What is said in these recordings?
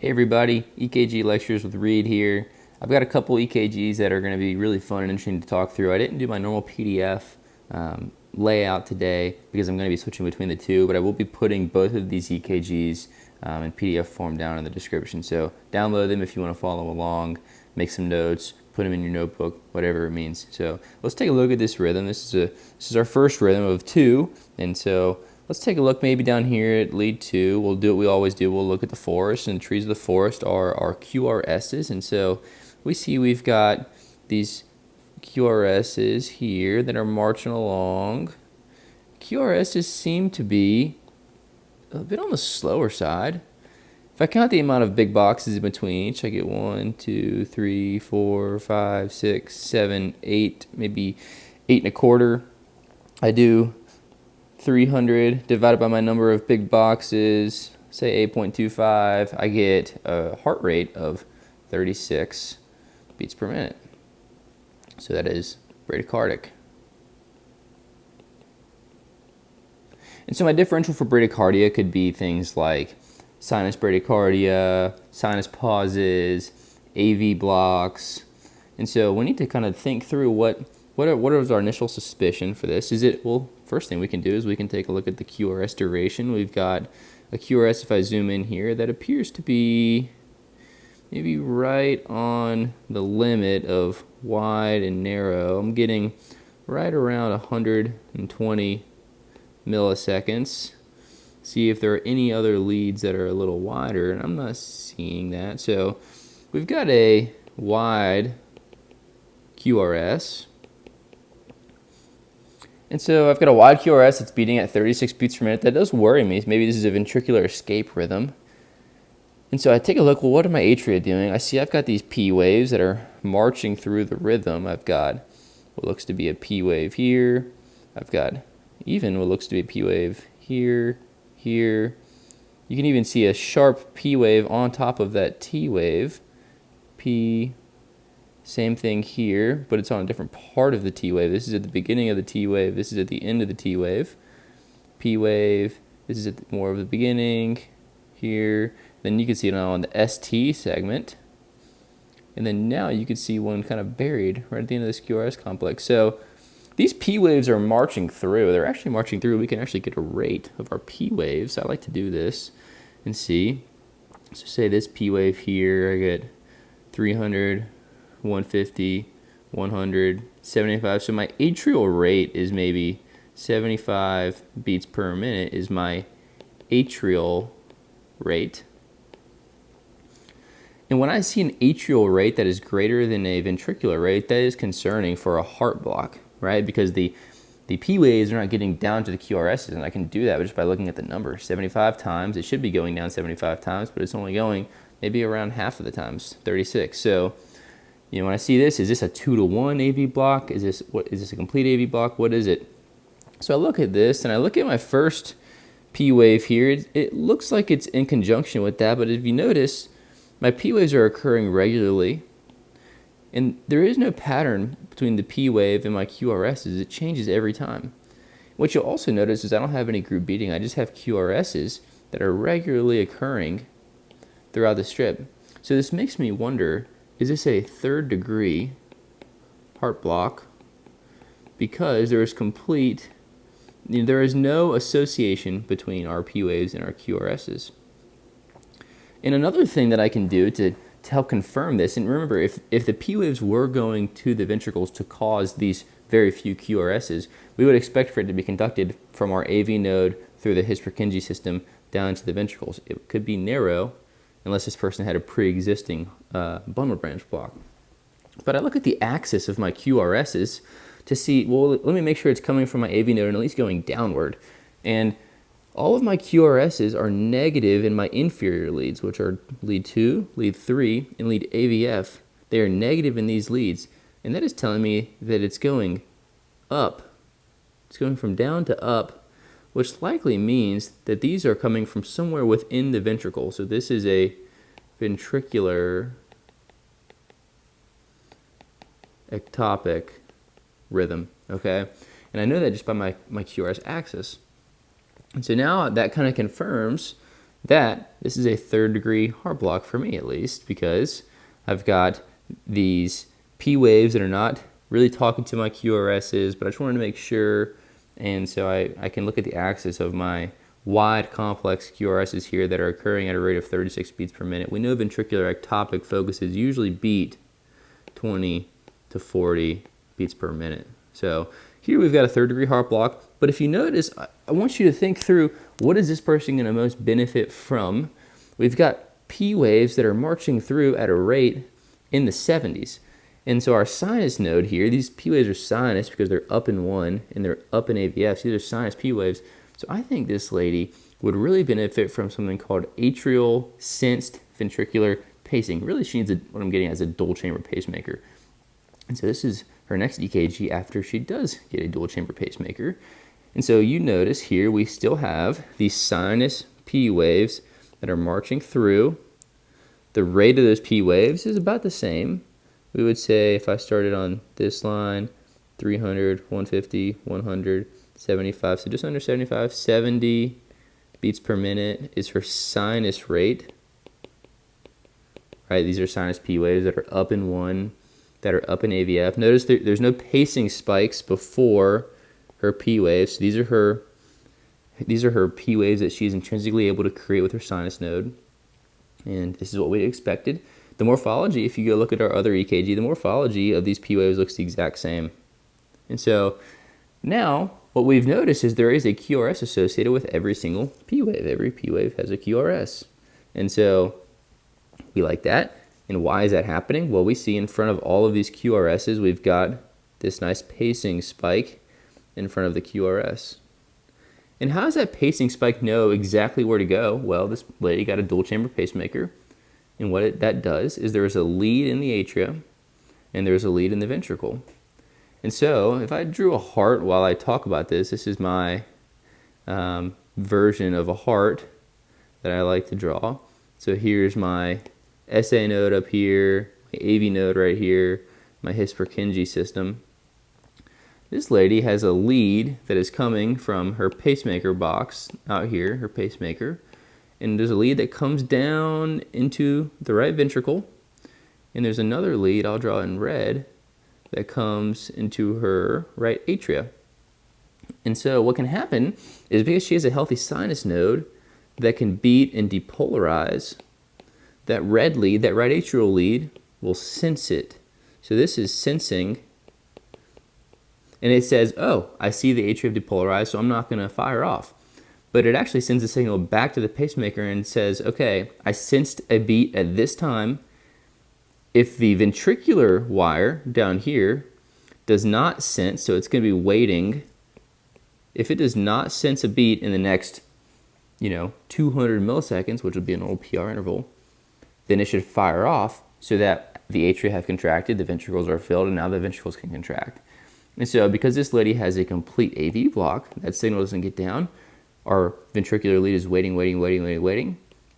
Hey everybody, EKG lectures with Reed here. I've got a couple EKGs that are going to be really fun and interesting to talk through. I didn't do my normal PDF layout today because I'm going to be switching between the two, but I will be putting both of these EKGs in PDF form down in the description. So download them if you want to follow along, make some notes, put them in your notebook, whatever it means. So let's take a look at this rhythm. This is our first rhythm of two, and so let's take a look maybe down here at lead 2. We'll do what we always do. We'll look at the forest, and the trees of the forest are our QRSs. And so we see we've got these QRSs here that are marching along. QRSs seem to be a bit on the slower side. If I count the amount of big boxes in between each, I get 1, 2, 3, 4, 5, 6, 7, 8, maybe 8 1/4. I do 300 divided by my number of big boxes, say 8.25, I get a heart rate of 36 beats per minute. So that is bradycardic. And so my differential for bradycardia could be things like sinus bradycardia, sinus pauses, AV blocks. And so we need to kind of think through what is our initial suspicion for this? Well, first thing we can do is we can take a look at the QRS duration. We've got a QRS, if I zoom in here, that appears to be maybe right on the limit of wide and narrow. I'm getting right around 120 milliseconds. See if there are any other leads that are a little wider, and I'm not seeing that. So we've got a wide QRS. And so I've got a wide QRS that's beating at 36 beats per minute. That does worry me. Maybe this is a ventricular escape rhythm. And so I take a look, well, what are my atria doing? I see I've got these P waves that are marching through the rhythm. I've got what looks to be a P wave here. I've got even what looks to be a P wave here, here. You can even see a sharp P wave on top of that T wave. P. Same thing here, but it's on a different part of the T wave. This is at the beginning of the T wave. This is at the end of the T wave. P wave. This is at more of the beginning here. Then you can see it now on the ST segment. And then now you can see one kind of buried right at the end of this QRS complex. So these P waves are marching through. They're actually marching through. We can actually get a rate of our P waves. I like to do this and see. So say this P wave here, I get 300. 150, 100, 75. So my atrial rate is maybe 75 beats per minute is my atrial rate. And when I see an atrial rate that is greater than a ventricular rate, that is concerning for a heart block, right? Because the P waves are not getting down to the QRSs, and I can do that just by looking at the number. 75 times, it should be going down 75 times, but it's only going maybe around half of the times, 36. So when I see this, is this a 2-to-1 AV block? Is this a complete AV block? What is it? So I look at this, and I look at my first P wave here. It looks like it's in conjunction with that, but if you notice, my P waves are occurring regularly, and there is no pattern between the P wave and my QRSs. It changes every time. What you'll also notice is I don't have any group beating. I just have QRSs that are regularly occurring throughout the strip. So this makes me wonder, is this a third degree heart block? Because there is there is no association between our P waves and our QRSs. And another thing that I can do to help confirm this, and remember, if the P waves were going to the ventricles to cause these very few QRSs, we would expect for it to be conducted from our AV node through the His-Purkinje system down to the ventricles. It could be narrow, unless this person had a pre-existing bundle branch block. But I look at the axis of my QRSs to see, well, let me make sure it's coming from my AV node and at least going downward. And all of my QRSs are negative in my inferior leads, which are lead 2, lead 3, and lead AVF. They are negative in these leads. And that is telling me that it's going up. It's going from down to up, which likely means that these are coming from somewhere within the ventricle. So this is a ventricular ectopic rhythm, okay? And I know that just by my QRS axis. And so now that kind of confirms this is a 3rd degree heart block for me, at least, because I've got these P waves that are not really talking to my QRSs, but I just wanted to make sure. And so I can look at the axis of my wide complex QRSs here that are occurring at a rate of 36 beats per minute. We know ventricular ectopic focuses usually beat 20 to 40 beats per minute. So here we've got a 3rd degree heart block, but if you notice, I want you to think through, what is this person going to most benefit from? We've got P waves that are marching through at a rate in the 70s. And so our sinus node here, these P waves are sinus because they're up in 1 and they're up in AVFs. These are sinus P waves. So I think this lady would really benefit from something called atrial sensed ventricular pacing. Really, she needs what I'm getting at is a dual chamber pacemaker. And so this is her next EKG after she does get a dual chamber pacemaker. And so you notice here we still have these sinus P waves that are marching through. The rate of those P waves is about the same. We would say if I started on this line, 300, 150, 100, 75, so just under 75, 70 beats per minute is her sinus rate. Right, these are sinus P waves that are up in 1, that are up in AVF. Notice there's no pacing spikes before her P waves. So these are her P waves that she's intrinsically able to create with her sinus node. And this is what we expected. The morphology, if you go look at our other EKG, the morphology of these P waves looks the exact same. And so now what we've noticed is there is a QRS associated with every single P wave. Every P wave has a QRS. And so we like that. And why is that happening? Well, we see in front of all of these QRSs, we've got this nice pacing spike in front of the QRS. And how does that pacing spike know exactly where to go? Well, this lady got a dual chamber pacemaker. And what that does is there is a lead in the atria and there's a lead in the ventricle. And so if I drew a heart while I talk about this, this is my version of a heart that I like to draw. So here's my SA node up here, my AV node right here, my His-Purkinje system. This lady has a lead that is coming from her pacemaker box out here, her pacemaker. And there's a lead that comes down into the right ventricle. And there's another lead, I'll draw in red, that comes into her right atria. And so what can happen is because she has a healthy sinus node that can beat and depolarize, that red lead, that right atrial lead, will sense it. So this is sensing, and it says, oh, I see the atria depolarized, so I'm not going to fire off. But it actually sends a signal back to the pacemaker and says, okay, I sensed a beat at this time. If the ventricular wire down here does not sense, so it's going to be waiting. If it does not sense a beat in the next, 200 milliseconds, which would be an old PR interval, then it should fire off so that the atria have contracted, the ventricles are filled, and now the ventricles can contract. And so because this lady has a complete AV block, that signal doesn't get down. Our ventricular lead is waiting,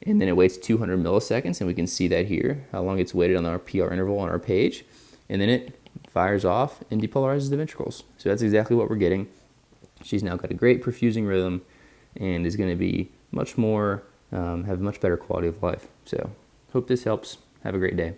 and then it waits 200 milliseconds, and we can see that here, how long it's waited on our PR interval on our page, and then it fires off and depolarizes the ventricles. So that's exactly what we're getting. She's now got a great perfusing rhythm and is going to be much more, have much better quality of life. So hope this helps. Have a great day.